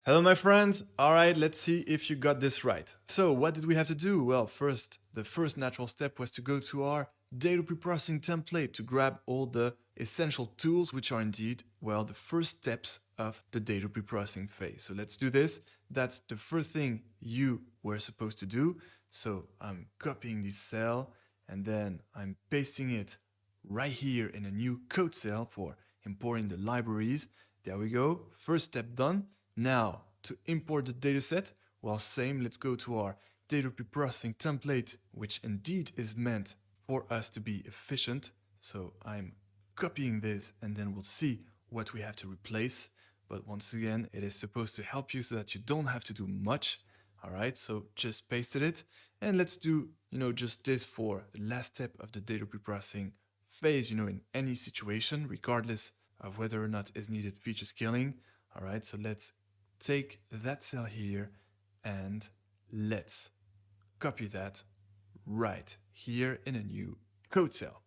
Hello, my friends. All right, let's see if you got this right. So what did we have to do? Well, the first natural step was to go to our data preprocessing template to grab all the essential tools, which are indeed, well, the first steps of the data preprocessing phase. So let's do this. That's the first thing you were supposed to do. So I'm copying this cell and then I'm pasting it right here in a new code cell for importing the libraries. There we go. First step done. Now, to import the dataset, well, same, let's go to our data preprocessing template, which indeed is meant for us to be efficient. So I'm copying this and then we'll see what we have to replace. But once again, it is supposed to help you so that you don't have to do much. All right, so just pasted it. And let's do, just this for the last step of the data preprocessing phase, in any situation, regardless of whether or not is needed feature scaling. All right, so let's take that cell here and let's copy that right here in a new code cell.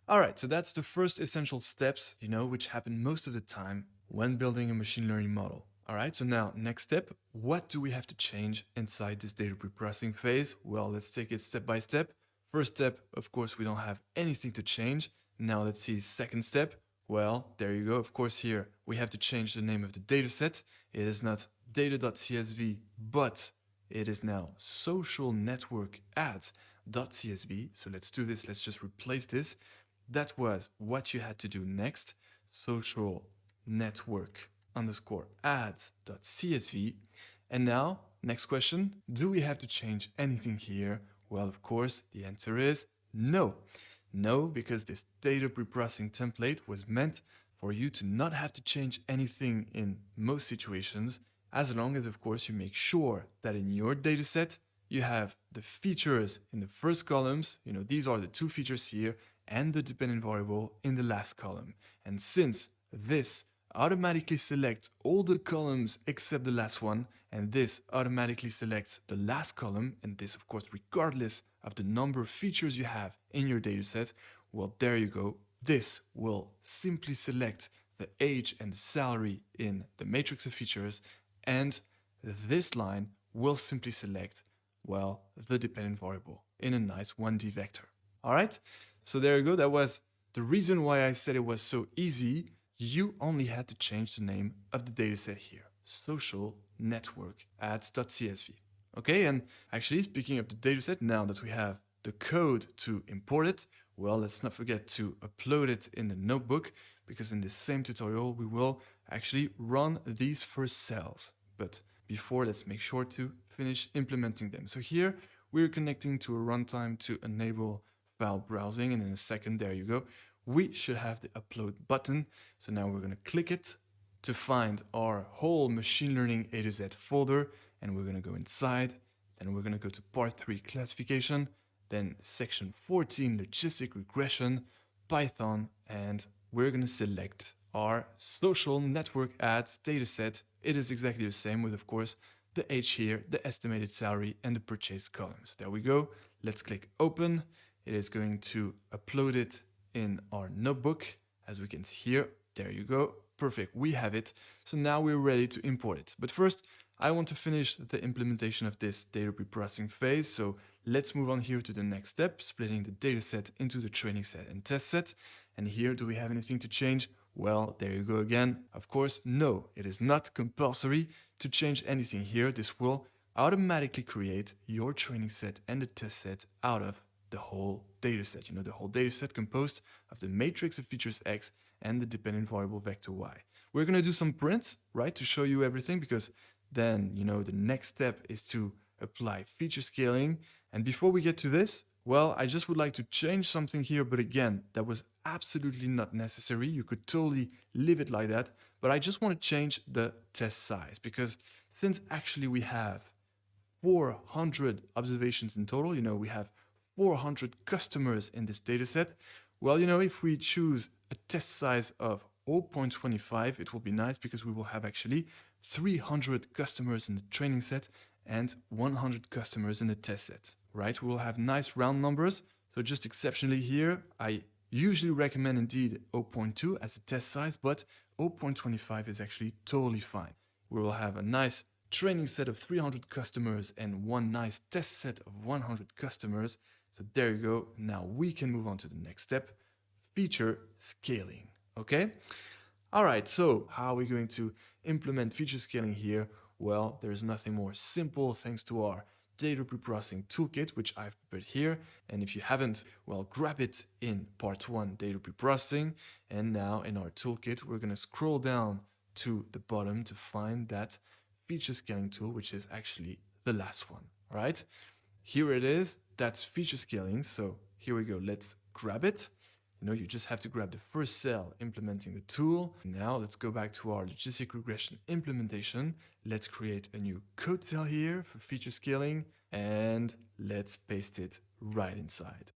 All right, so that's the first essential steps, which happen most of the time when building a machine learning model. All right, so now next step, what do we have to change inside this data preprocessing phase? Well, let's take it step by step. First step, of course, we don't have anything to change. Now let's see second step. Well, there you go. Of course, here we have to change the name of the dataset. It is not data.csv, but it is now social network ads.csv. So let's do this. Let's just replace this. That was what you had to do next. Social network underscore ads.csv. And now, next question, do we have to change anything here? Well, of course, the answer is no. No, because this data preprocessing template was meant for you to not have to change anything in most situations, as long as, of course, you make sure that in your dataset, you have the features in the first columns, these are the two features here, and the dependent variable in the last column. And since this automatically selects all the columns except the last one, and this automatically selects the last column, and this, of course, regardless of the number of features you have in your dataset, well, there you go. This will simply select the age and the salary in the matrix of features, and this line will simply select, well, the dependent variable in a nice 1D vector. All right, so there you go. That was the reason why I said it was so easy. You only had to change the name of the dataset here, social network ads.csv. Okay, and actually speaking of the dataset, now that we have the code to import it, well, let's not forget to upload it in the notebook, because in this same tutorial, we will actually run these first cells. But before, let's make sure to finish implementing them. So here, we're connecting to a runtime to enable file browsing, and in a second, there you go, we should have the upload button. So now we're gonna click it to find our whole machine learning A to Z folder, and we're gonna go inside, then we're gonna go to part 3 classification, then section 14 logistic regression, Python, and we're gonna select our social network ads dataset. It is exactly the same with, of course, the age here, the estimated salary, and the purchase columns. There we go. Let's click open. It is going to upload it in our notebook, as we can see here. There you go. Perfect, we have it. So now we're ready to import it. But first, I want to finish the implementation of this data preprocessing phase. So let's move on here to the next step, splitting the dataset into the training set and test set. And here, do we have anything to change? Well, there you go again. Of course, no, it is not compulsory to change anything here. This will automatically create your training set and the test set out of the whole dataset. The whole dataset composed of the matrix of features X and the dependent variable vector Y. We're going to do some prints, right, to show you everything, because then, the next step is to apply feature scaling. And before we get to this, well, I just would like to change something here, but again, that was absolutely not necessary. You could totally leave it like that, but I just want to change the test size, because since actually we have 400 observations in total, we have 400 customers in this dataset. Well, if we choose a test size of 0.25, it will be nice, because we will have actually 300 customers in the training set and 100 customers in the test set, right? We will have nice round numbers. So just exceptionally here, I usually recommend indeed 0.2 as a test size, but 0.25 is actually totally fine. we will have a nice training set of 300 customers and one nice test set of 100 customers. So there you go. Now we can move on to the next step, feature scaling. Okay? All right, so how are we going to implement feature scaling here? Well, there's nothing more simple thanks to our data preprocessing toolkit, which I've prepared here. And if you haven't, well, grab it in part 1, data preprocessing. And now in our toolkit, we're going to scroll down to the bottom to find that feature scaling tool, which is actually the last one. All right, here it is. That's feature scaling. So here we go. Let's grab it. You just have to grab the first cell implementing the tool. Now let's go back to our logistic regression implementation. Let's create a new code cell here for feature scaling and let's paste it right inside.